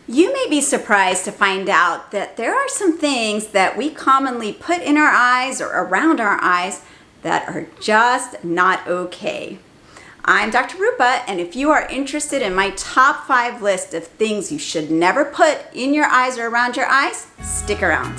You may be surprised to find out that there are some things that we commonly put in our eyes or around our eyes that are just not okay. I'm Dr. Rupa, and if you are interested in my top 5 list of things you should never put in your eyes or around your eyes, stick around.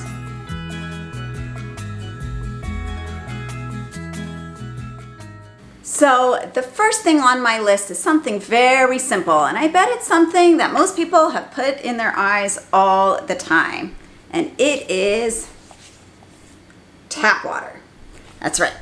So the first thing on my list is something very simple, and I bet it's something that most people have put in their eyes all the time, and it is tap water. That's right.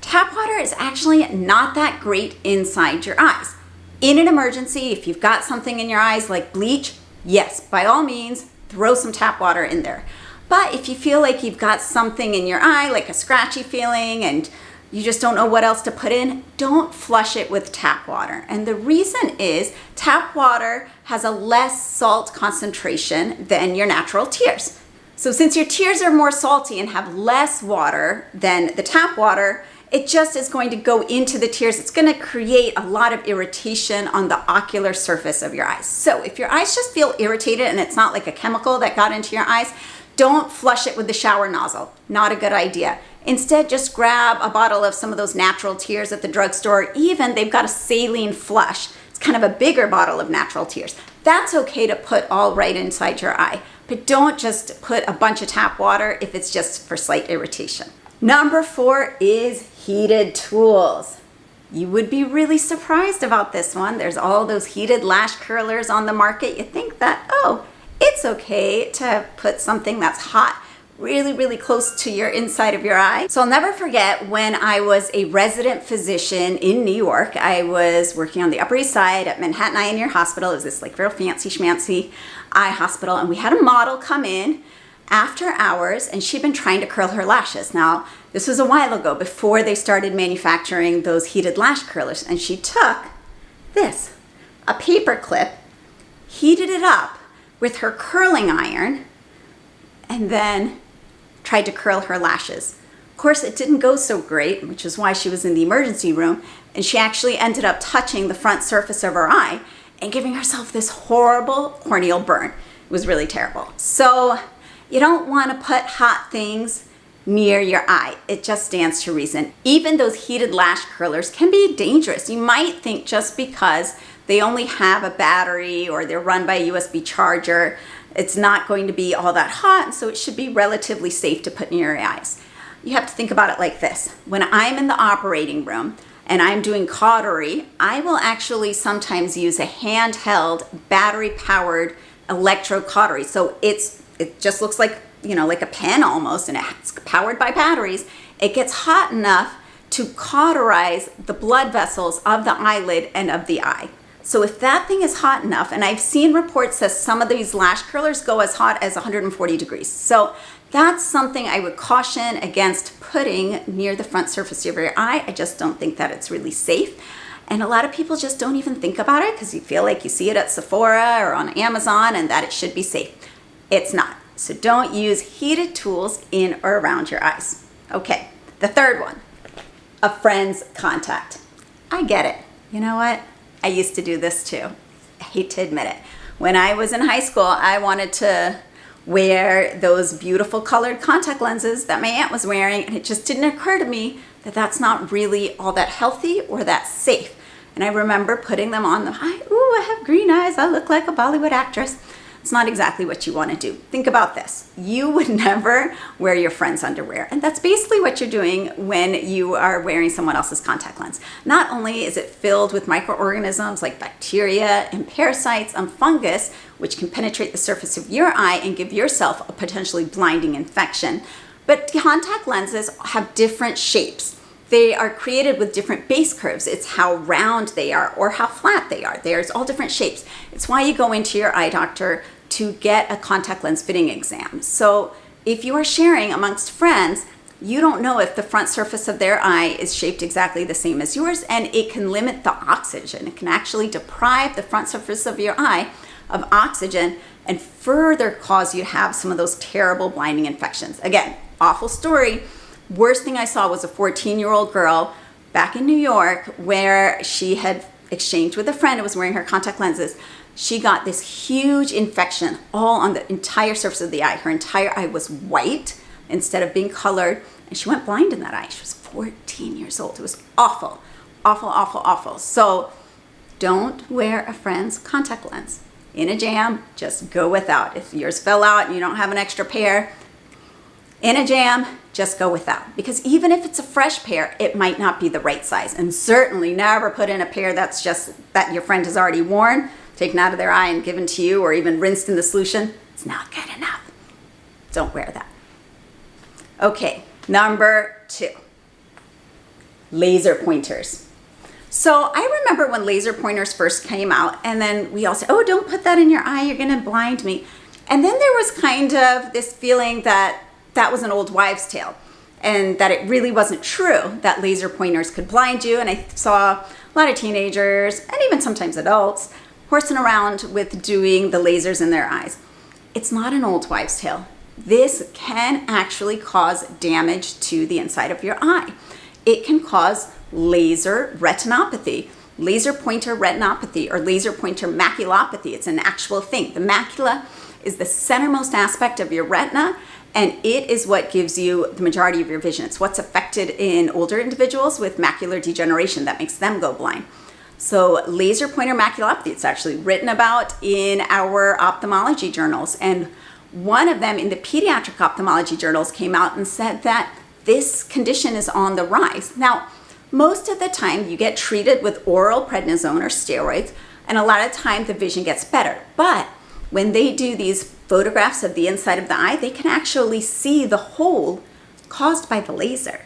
Tap water is actually not that great inside your eyes. In an emergency, if you've got something in your eyes like bleach, yes, by all means, throw some tap water in there. But if you feel like you've got something in your eye, like a scratchy feeling, and you just don't know what else to put in, don't flush it with tap water. And the reason is tap water has a less salt concentration than your natural tears. So since your tears are more salty and have less water than the tap water, it just is going to go into the tears. It's going to create a lot of irritation on the ocular surface of your eyes. So if your eyes just feel irritated and it's not like a chemical that got into your eyes, don't flush it with the shower nozzle. Not a good idea. Instead, just grab a bottle of some of those natural tears at the drugstore. Even they've got a saline flush. It's kind of a bigger bottle of natural tears. That's okay to put all right inside your eye, but don't just put a bunch of tap water if it's just for slight irritation. Number 4 is heated tools. You would be really surprised about this one. There's all those heated lash curlers on the market. You think that, oh, it's okay to put something that's hot really close to your inside of your eye. So I'll never forget when I was a resident physician in New York. I was working on the Upper East Side at Manhattan Eye and Ear Hospital. It was this like real fancy schmancy eye hospital, and we had a model come in after hours, and she'd been trying to curl her lashes. Now, this was a while ago, before they started manufacturing those heated lash curlers, and she took this, a paper clip, heated it up with her curling iron, and then tried to curl her lashes. Of course, it didn't go so great, which is why she was in the emergency room, and she actually ended up touching the front surface of her eye and giving herself this horrible corneal burn. It was really terrible. So you don't want to put hot things near your eye. It just stands to reason. Even those heated lash curlers can be dangerous. You might think just because they only have a battery or they're run by a USB charger, it's not going to be all that hot, and so it should be relatively safe to put near your eyes. You have to think about it like this. When I'm in the operating room and I'm doing cautery, I will actually sometimes use a handheld battery-powered electrocautery. So it just looks like, like a pen almost, and it's powered by batteries. It gets hot enough to cauterize the blood vessels of the eyelid and of the eye. So if that thing is hot enough, and I've seen reports that some of these lash curlers go as hot as 140 degrees. So that's something I would caution against putting near the front surface of your eye. I just don't think that it's really safe. And a lot of people just don't even think about it because you feel like you see it at Sephora or on Amazon and that it should be safe. It's not. So don't use heated tools in or around your eyes. Okay, the third one, a friend's contact. I get it. You know what? I used to do this too. I hate to admit it. When I was in high school, I wanted to wear those beautiful colored contact lenses that my aunt was wearing, and it just didn't occur to me that that's not really all that healthy or that safe. And I remember putting them on I have green eyes, I look like a Bollywood actress. It's not exactly what you want to do. Think about this. You would never wear your friend's underwear. And that's basically what you're doing when you are wearing someone else's contact lens. Not only is it filled with microorganisms like bacteria and parasites and fungus, which can penetrate the surface of your eye and give yourself a potentially blinding infection, but contact lenses have different shapes. They are created with different base curves. It's how round they are or how flat they are. There's all different shapes. It's why you go into your eye doctor to get a contact lens fitting exam. So if you are sharing amongst friends, you don't know if the front surface of their eye is shaped exactly the same as yours, and it can limit the oxygen. It can actually deprive the front surface of your eye of oxygen and further cause you to have some of those terrible blinding infections. Again, awful story. Worst thing I saw was a 14-year-old girl back in New York where she had exchanged with a friend who was wearing her contact lenses. she got this huge infection all on the entire surface of the eye. Her entire eye was white instead of being colored, and she went blind in that eye. She was 14 years old. It was awful, awful, awful, awful. So don't wear a friend's contact lens. In a jam, just go without. If yours fell out and you don't have an extra pair, in a jam, just go without. Because even if it's a fresh pair, it might not be the right size. And certainly never put in a pair that's just that your friend has already worn, taken out of their eye and given to you, or even rinsed in the solution. It's not good enough. Don't wear that. Okay, number 2, laser pointers. So I remember when laser pointers first came out, and then we all said, oh, don't put that in your eye, you're gonna blind me. And then there was kind of this feeling that that was an old wives' tale, and that it really wasn't true that laser pointers could blind you. And I saw a lot of teenagers, and even sometimes adults, horsing around with doing the lasers in their eyes. It's not an old wives' tale. This can actually cause damage to the inside of your eye. It can cause laser retinopathy, laser pointer retinopathy, or laser pointer maculopathy. It's an actual thing. The macula is the centermost aspect of your retina, and it is what gives you the majority of your vision. It's what's affected in older individuals with macular degeneration that makes them go blind. So laser pointer maculopathy, it's actually written about in our ophthalmology journals. And one of them in the pediatric ophthalmology journals came out and said that this condition is on the rise. Now, most of the time you get treated with oral prednisone or steroids, and a lot of time the vision gets better. But when they do these photographs of the inside of the eye, they can actually see the hole caused by the laser.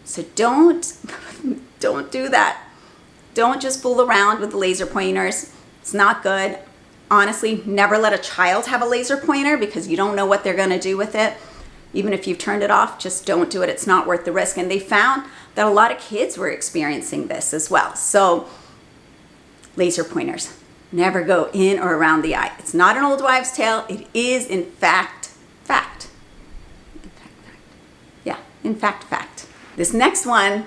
So don't do that. Don't just fool around with the laser pointers. It's not good. Honestly, never let a child have a laser pointer because you don't know what they're gonna do with it. Even if you've turned it off, just don't do it. It's not worth the risk. And they found that a lot of kids were experiencing this as well. So laser pointers, never go in or around the eye. It's not an old wives' tale. It is in fact fact. Fact. This next one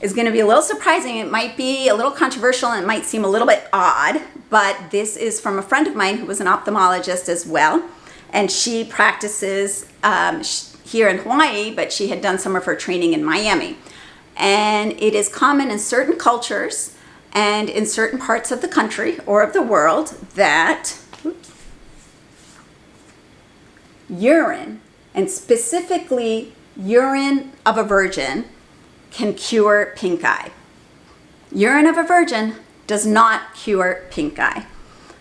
is going to be a little surprising. It might be a little controversial and it might seem a little bit odd, but this is from a friend of mine who was an ophthalmologist as well. And she practices here in Hawaii, but she had done some of her training in Miami. And it is common in certain cultures and in certain parts of the country or of the world that urine, and specifically urine of a virgin, can cure pink eye. Urine of a virgin does not cure pink eye.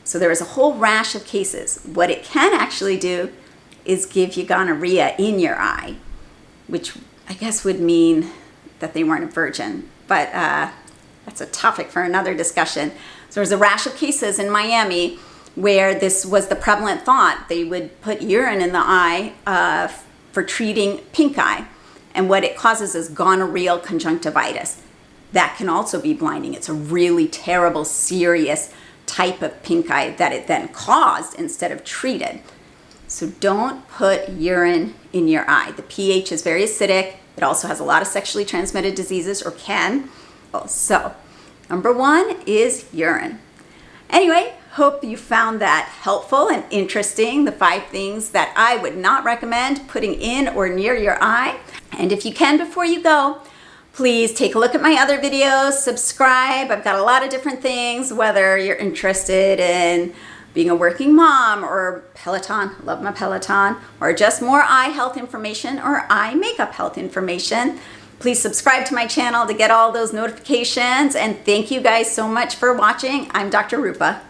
So there is a whole rash of cases. What it can actually do is give you gonorrhea in your eye, which I guess would mean that they weren't a virgin. But that's a topic for another discussion. So there's a rash of cases in Miami where this was the prevalent thought. They would put urine in the eye for treating pink eye. And what it causes is gonorrheal conjunctivitis. That can also be blinding. It's a really terrible, serious type of pink eye that it then caused instead of treated. So don't put urine in your eye. The pH is very acidic. It also has a lot of sexually transmitted diseases, or can. So number 1 is urine. Anyway, hope you found that helpful and interesting, the 5 things that I would not recommend putting in or near your eye. And if you can, before you go, please take a look at my other videos, subscribe. I've got a lot of different things, whether you're interested in being a working mom or Peloton, love my Peloton, or just more eye health information or eye makeup health information. Please subscribe to my channel to get all those notifications. And thank you guys so much for watching. I'm Dr. Rupa.